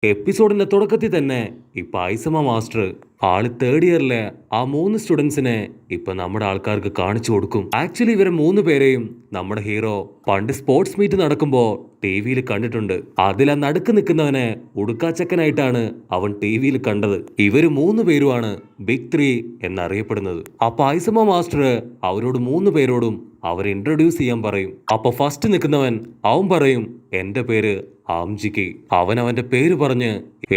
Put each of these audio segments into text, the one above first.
എപ്പിസോഡിന്റെ തുടക്കത്തിൽ തന്നെ ഇപ്പൊ ഐസമ മാസ്റ്റർ ആള് തേർഡ് ഇയറിലെ ആ 3 സ്റ്റുഡൻസിനെ ഇപ്പൊ നമ്മുടെ ആൾക്കാർക്ക് കാണിച്ചു കൊടുക്കും. ആക്ച്വലി ഇവരെ 3 പേരെയും നമ്മുടെ ഹീറോ പണ്ട് സ്പോർട്സ് മീറ്റ് നടക്കുമ്പോ ടിവിയിൽ കണ്ടിട്ടുണ്ട്. അതിൽ ആ നടുക്ക് നിൽക്കുന്നവനെ ഉടുക്കാച്ചക്കനായിട്ടാണ് അവൻ ടിവിയിൽ കണ്ടത്. ഇവര് 3 പേരുമാണ് ബിഗ് 3 എന്നറിയപ്പെടുന്നത്. അപ്പൊ ഐസമ മാസ്റ്റർ അവരോട് 3 പേരോടും അവരെ ഇൻട്രൊഡ്യൂസ് ചെയ്യാൻ പറയും. അപ്പൊ ഫസ്റ്റ് നിൽക്കുന്നവൻ അവൻ പറയും, എന്റെ പേര് ആംജിക്ക്. അവന്റെ പേര് പറഞ്ഞ്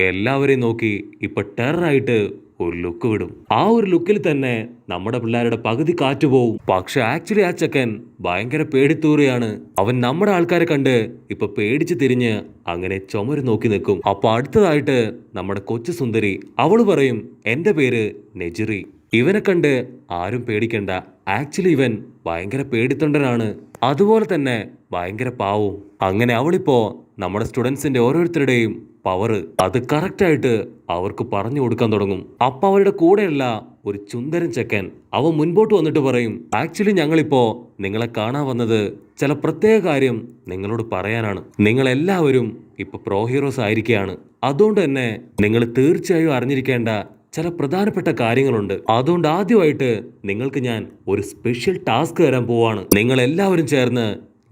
എല്ലാവരെയും നോക്കി ഇപ്പൊ ടെററായിട്ട് ഒരു ലുക്ക് വിടും. ആ ഒരു ലുക്കിൽ തന്നെ നമ്മുടെ പിള്ളേരുടെ പകുതി കാറ്റ് പോവും. പക്ഷെ ആക്ച്വലി ആ ചെക്കൻ ഭയങ്കര പേടിത്തൂറിയാണ്. അവൻ നമ്മുടെ ആൾക്കാരെ കണ്ട് ഇപ്പൊ പേടിച്ച് തിരിഞ്ഞ് അങ്ങനെ ചുമര് നോക്കി നിൽക്കും. അപ്പൊ അടുത്തതായിട്ട് നമ്മുടെ കൊച്ചു സുന്ദരി അവള് പറയും, എന്റെ പേര് നെജിറി. ഇവനെ കണ്ട് ആരും പേടിക്കണ്ട, ആക്ച്വലി ഇവൻ ഭയങ്കര പേടിത്തൊണ്ടനാണ്, അതുപോലെ തന്നെ ഭയങ്കര പാവവും. അങ്ങനെ അവളിപ്പോ നമ്മുടെ സ്റ്റുഡൻസിന്റെ ഓരോരുത്തരുടെയും പവർ അത് കറക്റ്റായിട്ട് അവർക്ക് പറഞ്ഞു കൊടുക്കാൻ തുടങ്ങും. അപ്പൊ അവരുടെ കൂടെയുള്ള ഒരു ചുന്ദരൻ ചെക്കൻ അവൻ മുൻപോട്ട് വന്നിട്ട് പറയും, ആക്ച്വലി ഞങ്ങളിപ്പോ നിങ്ങളെ കാണാൻ വന്നത് ചില പ്രത്യേക കാര്യം നിങ്ങളോട് പറയാനാണ്. നിങ്ങൾ എല്ലാവരും ഇപ്പൊ പ്രോ ഹീറോസ് ആയിരിക്കുകയാണ്. അതുകൊണ്ട് തന്നെ നിങ്ങൾ തീർച്ചയായും അറിഞ്ഞിരിക്കേണ്ട ചില പ്രധാനപ്പെട്ട കാര്യങ്ങളുണ്ട്. അതുകൊണ്ട് ആദ്യമായിട്ട് നിങ്ങൾക്ക് ഞാൻ ഒരു സ്പെഷ്യൽ ടാസ്ക് തരാൻ പോവാണ്. നിങ്ങൾ എല്ലാവരും ചേർന്ന്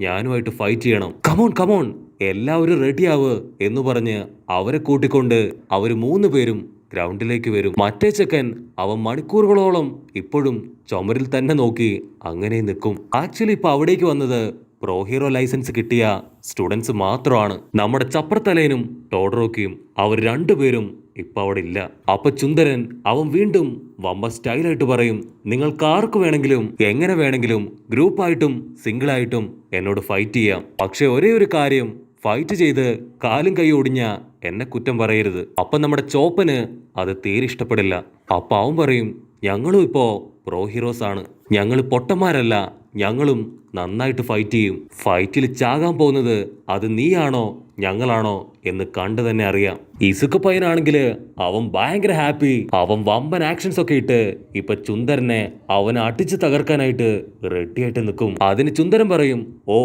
ഞാനുമായിട്ട് ഫൈറ്റ് ചെയ്യണം. കമോൺ കമോൺ, എല്ലാവരും റെഡിയാവ് എന്ന് പറഞ്ഞ് അവരെ കൂട്ടിക്കൊണ്ട് അവർ 3 പേരും ഗ്രൗണ്ടിലേക്ക് വരും. മറ്റേ ചെക്കൻ അവൻ മണിക്കൂറുകളോളം ഇപ്പോഴും ചുമരിൽ തന്നെ നോക്കി അങ്ങനെ നിൽക്കും. ആക്ച്വലി ഇപ്പൊ അവിടേക്ക് വന്നത് പ്രോ ഹീറോ ലൈസൻസ് കിട്ടിയ സ്റ്റുഡൻസ് മാത്രമാണ്. നമ്മുടെ ചപ്രത്തലേനും ടോഡറോക്കിയും അവർ 2 പേരും ഇപ്പൊ അവിടെ ഇല്ല. അപ്പൊ ചുന്ദരൻ അവൻ വീണ്ടും വമ്പ സ്റ്റൈലായിട്ട് പറയും, നിങ്ങൾക്ക് ആർക്ക് വേണമെങ്കിലും എങ്ങനെ വേണമെങ്കിലും ഗ്രൂപ്പായിട്ടും സിംഗിളായിട്ടും എന്നോട് ഫൈറ്റ് ചെയ്യാം. പക്ഷെ ഒരേ ഒരു കാര്യം, ഫൈറ്റ് ചെയ്ത് കാലും കൈ ഒടിഞ്ഞ എന്നെ കുറ്റം പറയരുത്. അപ്പൊ നമ്മുടെ ചോപ്പന് അത് തീരെ ഇഷ്ടപ്പെടില്ല. അപ്പൊ അവൻ പറയും, ഞങ്ങളും ഇപ്പോ പ്രോ ഹീറോസ് ആണ്, ഞങ്ങൾ പൊട്ടന്മാരല്ല, ഞങ്ങളും നന്നായിട്ട് ഫൈറ്റ് ചെയ്യും. ഫൈറ്റിൽ ചാകാൻ പോകുന്നത് അത് നീയാണോ ഞങ്ങളാണോ എന്ന് കണ്ടു തന്നെ അറിയാം. ഇസുക്ക് പയ്യനാണെങ്കില് അവൻ ഭയങ്കര ഹാപ്പി. അവൻ വമ്പൻ ആക്ഷൻസ് ഒക്കെ ഇട്ട് ഇപ്പൊ ചുന്ദരനെ അവനെ അടിച്ച് തകർക്കാനായിട്ട് റെഡിയായിട്ട് നിൽക്കും. അതിന് ചുന്ദരൻ പറയും, ഓ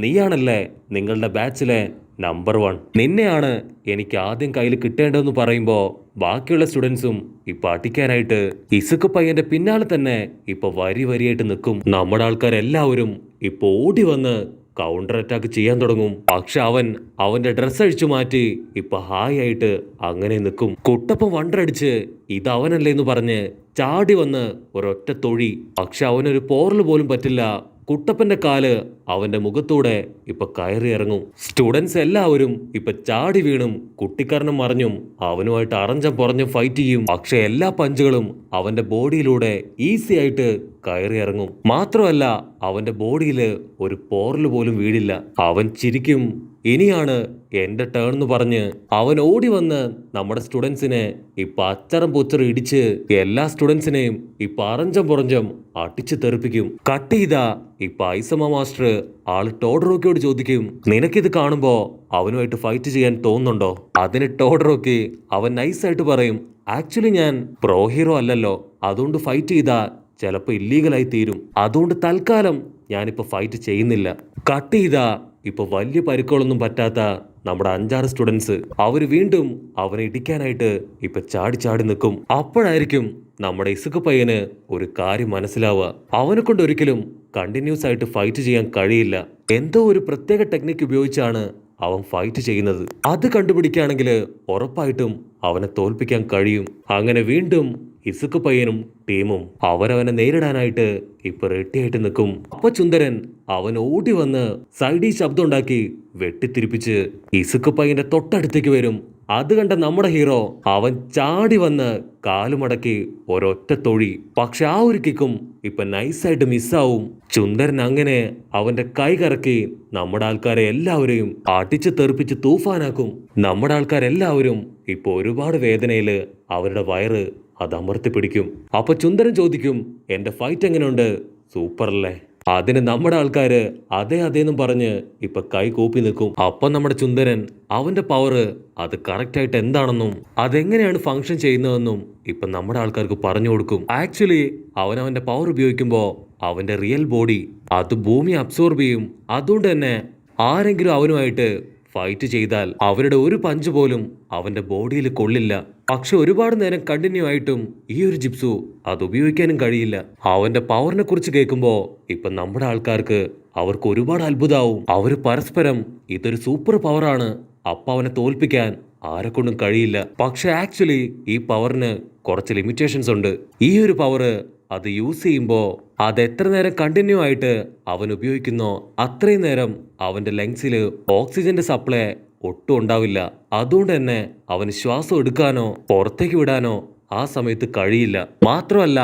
നീയാണല്ലേ നിങ്ങളുടെ ബാച്ചിലെ നമ്പർ 1, നിന്നെയാണ് എനിക്ക് ആദ്യം കയ്യിൽ കിട്ടേണ്ടതെന്ന് പറയുമ്പോ ബാക്കിയുള്ള സ്റ്റുഡൻസും ഇപ്പൊ അടിക്കാനായിട്ട് ഇസുക്ക് പയ്യന്റെ പിന്നാലെ തന്നെ ഇപ്പൊ വരിയായിട്ട് നിൽക്കും. നമ്മുടെ ആൾക്കാരെല്ലാവരും ഇപ്പൊ ഓടി വന്ന് കൗണ്ടർ അറ്റാക്ക് ചെയ്യാൻ തുടങ്ങും. പക്ഷെ അവന്റെ ഡ്രസ് അഴിച്ചു മാറ്റി ഇപ്പൊ ഹായ് ആയിട്ട് അങ്ങനെ നിൽക്കും. കുട്ടപ്പം വണ്ടടിച്ച് ഇത് അവനല്ലേ എന്ന് പറഞ്ഞ് ചാടി വന്ന് ഒരൊറ്റ തൊഴി. പക്ഷെ അവനൊരു പോറൽ പോലും പറ്റില്ല. കുട്ടപ്പന്റെ കാല് അവന്റെ മുഖത്തൂടെ ഇപ്പൊ കയറി ഇറങ്ങും. സ്റ്റുഡൻസ് എല്ലാവരും ഇപ്പൊ ചാടി വീണും കുട്ടിക്കാരനും മറിഞ്ഞും അവനുമായിട്ട് അറഞ്ചം പുറഞ്ഞും ഫൈറ്റ് ചെയ്യും. പക്ഷെ എല്ലാ പഞ്ചുകളും അവന്റെ ബോഡിയിലൂടെ ഈസി ആയിട്ട് കയറി ഇറങ്ങും. മാത്രമല്ല അവന്റെ ബോഡിയിൽ ഒരു പോറല് പോലും വീടില്ല. അവൻ ചിരിക്കും, ഇനിയാണ് എന്റെ ടേൺ എന്ന് പറഞ്ഞ് അവൻ ഓടി വന്ന് നമ്മുടെ സ്റ്റുഡൻസിനെ ഇപ്പൊ അച്ചറം പൊച്ചറും ഇടിച്ച് എല്ലാ സ്റ്റുഡൻസിനെയും ഇപ്പൊ അറഞ്ചം പുറഞ്ചം അടിച്ചു തെറിപ്പിക്കും. കട്ട് ചെയ്താ ഇപ്പൊ ഐസമ മാസ്റ്റർ ആള് ടോഡറോക്കിയോട് ചോദിക്കും, നിനക്കിത് കാണുമ്പോ അവനുമായിട്ട് ഫൈറ്റ് ചെയ്യാൻ തോന്നുന്നുണ്ടോ? അതിന് ടോഡറോക്കി അവൻ നൈസായിട്ട് പറയും, ആക്ച്വലി ഞാൻ പ്രോ ഹീറോ അല്ലല്ലോ, അതുകൊണ്ട് ഫൈറ്റ് ചെയ്താ ചിലപ്പോ ഇല്ലീഗലായി തീരും, അതുകൊണ്ട് തൽക്കാലം ഞാനിപ്പോ ഫൈറ്റ് ചെയ്യുന്നില്ല. കട്ട് ചെയ്താ ഇപ്പൊ വലിയ പരിക്കുകളൊന്നും പറ്റാത്ത നമ്മുടെ 5-6 സ്റ്റുഡൻസ് അവര് വീണ്ടും അവനെ ഇടിക്കാനായിട്ട് ഇപ്പൊ ചാടി നിൽക്കും. അപ്പോഴായിരിക്കും നമ്മുടെ ഇസുക്ക് പയ്യന് ഒരു കാര്യം മനസ്സിലാവുക, അവനെ കൊണ്ട് ഒരിക്കലും കണ്ടിന്യൂസ് ആയിട്ട് ഫൈറ്റ് ചെയ്യാൻ കഴിയില്ല. എന്തോ ഒരു പ്രത്യേക ടെക്നിക്ക് ഉപയോഗിച്ചാണ് അവൻ ഫൈറ്റ് ചെയ്യുന്നത്. അത് കണ്ടുപിടിക്കുകയാണെങ്കിൽ ഉറപ്പായിട്ടും അവനെ തോൽപ്പിക്കാൻ കഴിയും. അങ്ങനെ വീണ്ടും ഇസുക്ക് പയ്യനും ടീമും അവരവനെ നേരിടാനായിട്ട് ഇപ്പൊ റെഡിയായിട്ട് നിൽക്കും. അപ്പൊ ചുന്ദരൻ അവൻ ഓടി വന്ന് സൈഡിൽ ശബ്ദം ഉണ്ടാക്കി വെട്ടിത്തിരിപ്പിച്ച് ഇസുക്ക് പയ്യന്റെ തൊട്ടടുത്തേക്ക് വരും. അത് കണ്ട നമ്മുടെ ഹീറോ അവൻ ചാടി വന്ന് കാലുമടക്കി ഒരൊറ്റ തൊഴി. പക്ഷെ ആ ഒരു കിക്കും ഇപ്പൊ നൈസായിട്ട് മിസ്സാവും. ചുന്ദരൻ അങ്ങനെ അവന്റെ കൈ കറക്കി നമ്മുടെ ആൾക്കാരെ എല്ലാവരെയും അടിച്ചു തെറിപ്പിച്ച് തൂഫാനാക്കും. നമ്മുടെ ആൾക്കാരെല്ലാവരും ഇപ്പൊ ഒരുപാട് വേദനയില് അവരുടെ വയറ് അത് അമർത്തി പിടിക്കും. അപ്പൊ ചുന്ദരൻ ചോദിക്കും, എന്റെ ഫൈറ്റ് എങ്ങനെയുണ്ട്? സൂപ്പർ അല്ലേ? അതിന് നമ്മുടെ ആൾക്കാര് അതേന്നും പറഞ്ഞ് ഇപ്പൊ കൈ കൂപ്പി നിൽക്കും. അപ്പൊ നമ്മുടെ ചുന്ദരൻ അവന്റെ പവർ അത് കറക്റ്റ് ആയിട്ട് എന്താണെന്നും അതെങ്ങനെയാണ് ഫങ്ഷൻ ചെയ്യുന്നതെന്നും ഇപ്പൊ നമ്മുടെ ആൾക്കാർക്ക് പറഞ്ഞു കൊടുക്കും. ആക്ച്വലി അവന്റെ പവർ ഉപയോഗിക്കുമ്പോ അവന്റെ റിയൽ ബോഡി അത് ഭൂമി അബ്സോർബ് ചെയ്യും. അതുകൊണ്ട് തന്നെ ആരെങ്കിലും അവനുമായിട്ട് ഫൈറ്റ് ചെയ്താൽ അവരുടെ ഒരു പഞ്ച് പോലും അവന്റെ ബോഡിയിൽ കൊള്ളില്ല. പക്ഷെ ഒരുപാട് നേരം കണ്ടിന്യൂ ആയിട്ടും ഈ ഒരു ജിപ്സു അത് ഉപയോഗിക്കാനും കഴിയില്ല. അവന്റെ പവറിനെ കുറിച്ച് കേൾക്കുമ്പോ ഇപ്പൊ നമ്മുടെ ആൾക്കാർക്ക് അവർക്ക് ഒരുപാട് അത്ഭുതമാവും. അവര് പരസ്പരം ഇതൊരു സൂപ്പർ പവറാണ്, അപ്പൊ അവനെ തോൽപ്പിക്കാൻ ആരെക്കൊണ്ടും കഴിയില്ല. പക്ഷെ ആക്ച്വലി ഈ പവറിന് കുറച്ച് ലിമിറ്റേഷൻസ് ഉണ്ട്. ഈ ഒരു പവർ അത് യൂസ് ചെയ്യുമ്പോൾ അത് എത്ര നേരം കണ്ടിന്യൂ ആയിട്ട് അവൻ ഉപയോഗിക്കുന്നോ അത്രയും നേരം അവന്റെ ലങ്സിൽ ഓക്സിജന്റെ സപ്ലൈ ഒട്ടും ഉണ്ടാവില്ല. അതുകൊണ്ട് തന്നെ അവന് ശ്വാസം എടുക്കാനോ പുറത്തേക്ക് വിടാനോ ആ സമയത്ത് കഴിയില്ല. മാത്രമല്ല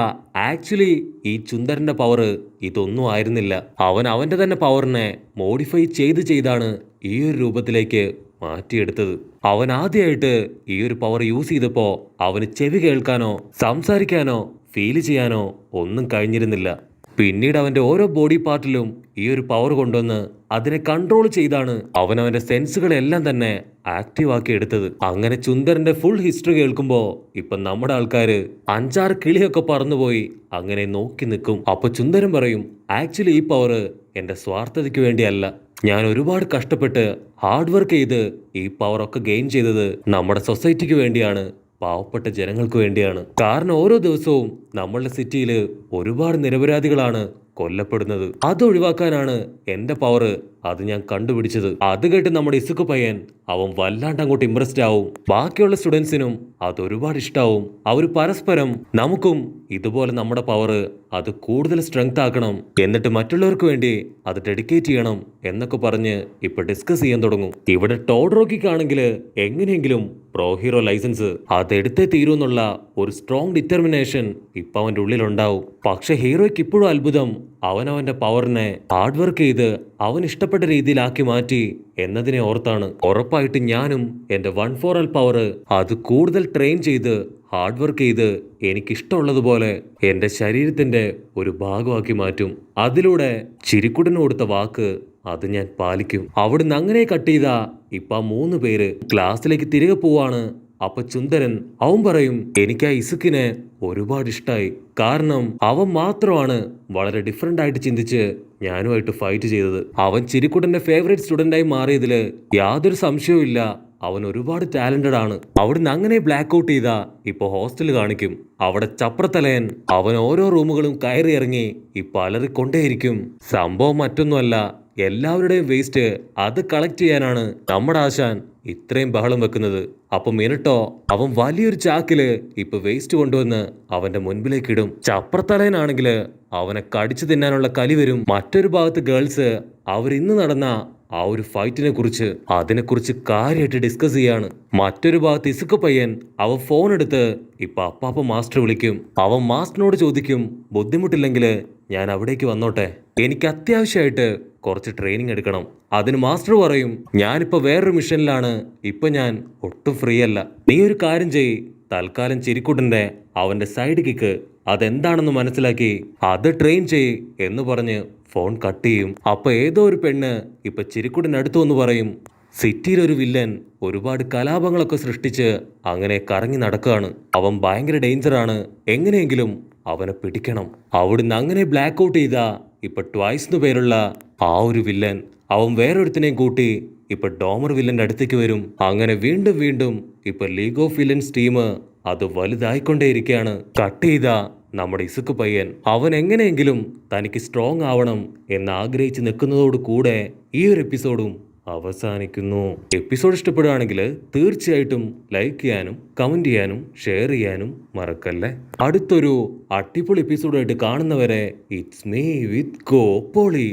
ആക്ച്വലി ഈ ചുന്ദരന്റെ പവർ ഇതൊന്നും ആയിരുന്നില്ല. അവൻ അവന്റെ തന്നെ പവറിനെ മോഡിഫൈ ചെയ്താണ് ഈ ഒരു രൂപത്തിലേക്ക് മാറ്റിയെടുത്തത്. അവൻ ആദ്യമായിട്ട് ഈ ഒരു പവർ യൂസ് ചെയ്തപ്പോ അവന് ചെവി കേൾക്കാനോ സംസാരിക്കാനോ ഫീൽ ചെയ്യാനോ ഒന്നും കഴിഞ്ഞിരുന്നില്ല. പിന്നീട് അവന്റെ ഓരോ ബോഡി പാർട്ടിലും ഈ ഒരു പവർ കൊണ്ടുവന്ന് അതിനെ കൺട്രോൾ ചെയ്താണ് അവൻ അവന്റെ സെൻസുകളെല്ലാം തന്നെ ആക്റ്റീവ് ആക്കി എടുത്തത്. അങ്ങനെ ചുന്ദരന്റെ ഫുൾ ഹിസ്റ്ററി കേൾക്കുമ്പോ ഇപ്പൊ നമ്മുടെ ആൾക്കാര് 5-6 കിളിയൊക്കെ പറന്നുപോയി അങ്ങനെ നോക്കി നിൽക്കും. അപ്പൊ ചുന്ദരൻ പറയും, ആക്ച്വലി ഈ പവർ എന്റെ സ്വാർത്ഥതയ്ക്ക് വേണ്ടിയല്ല, ഞാൻ ഒരുപാട് കഷ്ടപ്പെട്ട് ഹാർഡ് വർക്ക് ചെയ്ത് ഈ പവർ ഒക്കെ ഗെയിൻ ചെയ്തത് നമ്മുടെ സൊസൈറ്റിക്ക് വേണ്ടിയാണ്, പാവപ്പെട്ട ജനങ്ങൾക്ക് വേണ്ടിയാണ്. കാരണം ഓരോ ദിവസവും നമ്മളുടെ സിറ്റിയിൽ ഒരുപാട് നിരപരാധികളാണ് കൊല്ലപ്പെടുന്നത്. അത് ഒഴിവാക്കാനാണ് എന്റെ പവർ അത് ഞാൻ കണ്ടുപിടിച്ചത്. അത് കേട്ട് നമ്മുടെ ഇസുക്ക് പയ്യൻ അവൻ വല്ലാണ്ട് അങ്ങോട്ട് ഇംപ്രസ്ഡ് ആവും. ബാക്കിയുള്ള സ്റ്റുഡൻസിനും അത് ഒരുപാട് ഇഷ്ടാവും. അവർ പരസ്പരം നമുക്കും ഇതുപോലെ നമ്മുടെ പവർ അത് കൂടുതൽ സ്ട്രെങ്ത് ആക്കണം, എന്നിട്ട് മറ്റുള്ളവർക്ക് വേണ്ടി അത് ഡെഡിക്കേറ്റ് ചെയ്യണം എന്നൊക്കെ പറഞ്ഞ് ഇപ്പൊ ഡിസ്കസ് ചെയ്യാൻ തുടങ്ങും. ഇവിടെ ടോഡ്രോക്കിക്കാണെങ്കിൽ എങ്ങനെയെങ്കിലും പ്രോ ഹീറോ ലൈസൻസ് അതെടുത്തേ തീരുമെന്നുള്ള ഒരു സ്ട്രോങ് ഡിറ്റർമിനേഷൻ ഇപ്പൊ അവന്റെ ഉള്ളിലുണ്ടാവും. പക്ഷെ ഹീറോയ്ക്ക് ഇപ്പോഴും അത്ഭുതം അവനവന്റെ പവറിനെ ഹാർഡ് വർക്ക് ചെയ്ത് അവൻ ഇഷ്ടപ്പെട്ട രീതിയിലാക്കി മാറ്റി എന്നതിനെ ഓർത്താണ്. ഉറപ്പായിട്ട് ഞാനും എന്റെ 1/4 പവർ അത് കൂടുതൽ ട്രെയിൻ ചെയ്ത് ഹാർഡ് വർക്ക് ചെയ്ത് എനിക്കിഷ്ടമുള്ളതുപോലെ എന്റെ ശരീരത്തിന്റെ ഒരു ഭാഗമാക്കി മാറ്റും. അതിലൂടെ ചിരിക്കുടന് കൊടുത്ത വാക്ക് അത് ഞാൻ പാലിക്കും. അവിടുന്ന് അങ്ങനെ കട്ട് ചെയ്താ ഇപ്പൊ 3 പേര് ക്ലാസ്സിലേക്ക് തിരികെ പോവാണ്. അപ്പൊ ചുന്ദരൻ അവൻ പറയും, എനിക്ക് ആ ഇസുക്കിനെ ഒരുപാട് ഇഷ്ടായി. കാരണം അവൻ മാത്രമാണ് വളരെ ഡിഫറെന്റ് ആയിട്ട് ചിന്തിച്ച് ഞാനുമായിട്ട് ഫൈറ്റ് ചെയ്തത്. അവൻ ചിരിക്കുട്ടന്റെ ഫേവറേറ്റ് സ്റ്റുഡന്റായി മാറിയതില് യാതൊരു സംശയവും ഇല്ല. അവൻ ഒരുപാട് ടാലന്റഡ് ആണ്. അവിടുന്ന് അങ്ങനെ ബ്ലാക്ക് ഔട്ട് ചെയ്താ ഇപ്പൊ ഹോസ്റ്റൽ കാണിക്കും. അവിടെ ചപ്രത്തലയൻ അവൻ ഓരോ റൂമുകളും കയറി ഇറങ്ങി ഇപ്പൊ അലറിക്കൊണ്ടേയിരിക്കും. സംഭവം മറ്റൊന്നുമല്ല, എല്ലാവരുടെയും വേസ്റ്റ് അത് കളക്ട് ചെയ്യാനാണ് നമ്മുടെ ആശാൻ ഇത്രയും ബഹളം വെക്കുന്നത്. അപ്പൊ മിനിട്ടോ അവൻ വലിയൊരു ചാക്കില് ഇപ്പൊ വേസ്റ്റ് കൊണ്ടുവന്ന് അവന്റെ മുൻപിലേക്ക് ഇടും. ചപ്രത്തലയനാണെങ്കില് അവനെ കടിച്ചു തിന്നാനുള്ള കലി വരും. മറ്റൊരു ഭാഗത്ത് ഗേൾസ് അവരിന്ന് നടന്ന ആ ഒരു ഫൈറ്റിനെ കുറിച്ച് അതിനെക്കുറിച്ച് കാര്യമായിട്ട് ഡിസ്കസ് ചെയ്യാണ്. മറ്റൊരു ഭാഗത്ത് ഇസുക്ക് പയ്യൻ അവൻ ഫോൺ എടുത്ത് ഇപ്പൊ അപ്പാപ്പ മാസ്റ്റർ വിളിക്കും. അവൻ മാസ്റ്ററിനോട് ചോദിക്കും, ബുദ്ധിമുട്ടില്ലെങ്കിൽ ഞാൻ അവിടേക്ക് വന്നോട്ടെ, എനിക്ക് അത്യാവശ്യമായിട്ട് കുറച്ച് ട്രെയിനിങ് എടുക്കണം. അതിന് മാസ്റ്റർ പറയും, ഞാനിപ്പോ വേറൊരു മിഷനിലാണ്, ഇപ്പൊ ഞാൻ ഒട്ടും ഫ്രീ അല്ല, നീ ഒരു കാര്യം ചെയ്യ്, തൽക്കാലം ചിരിക്കുട്ടന്റെ അവന്റെ സൈഡ് കിക്ക് അതെന്താണെന്ന് മനസ്സിലാക്കി അത് ട്രെയിൻ ചെയ്യ് എന്ന് പറഞ്ഞ് ഫോൺ കട്ട് ചെയ്യും. അപ്പൊ ഏതോ ഒരു പെണ്ണ് ഇപ്പൊ ചിരിക്കുട്ടൻ അടുത്തു വന്ന് പറയും, സിറ്റിയിലൊരു വില്ലൻ ഒരുപാട് കലാപങ്ങളൊക്കെ സൃഷ്ടിച്ച് അങ്ങനെ കറങ്ങി നടക്കുകയാണ്, അവൻ ഭയങ്കര ഡേഞ്ചറാണ്, എങ്ങനെയെങ്കിലും അവനെ പിടിക്കണം. അവിടുന്ന് അങ്ങനെ ബ്ലാക്ക് ഔട്ട് ചെയ്താ ഇപ്പൊ ട്വൈസ് എന്ന് പേരുള്ള ആ ഒരു വില്ലൻ അവൻ വേറൊരുത്തിനെയും കൂട്ടി ഇപ്പൊ ഡോമർ വില്ലന്റെ അടുത്തേക്ക് വരും. അങ്ങനെ വീണ്ടും വീണ്ടും ഇപ്പൊ ലീഗ് ഓഫ് വില്ലൻസ് ടീം അത് വലുതായിക്കൊണ്ടേയിരിക്കുകയാണ്. കട്ട് ചെയ്താ നമ്മുടെ ഇസുക്ക് പയ്യൻ അവൻ എങ്ങനെയെങ്കിലും തനിക്ക് സ്ട്രോങ് ആവണം എന്ന് ആഗ്രഹിച്ച് നിൽക്കുന്നതോട് കൂടെ ഈ ഒരു എപ്പിസോഡും അവസാനിക്കുന്നു. എപ്പിസോഡ് ഇഷ്ടപ്പെടുകയാണെങ്കിൽ തീർച്ചയായിട്ടും ലൈക്ക് ചെയ്യാനും കമന്റ് ചെയ്യാനും ഷെയർ ചെയ്യാനും മറക്കല്ലേ. അടുത്തൊരു അടിപൊളി എപ്പിസോഡായിട്ട് കാണുന്നവരെ ഇറ്റ്സ് മീ വിത്ത് ഗോ പോളി.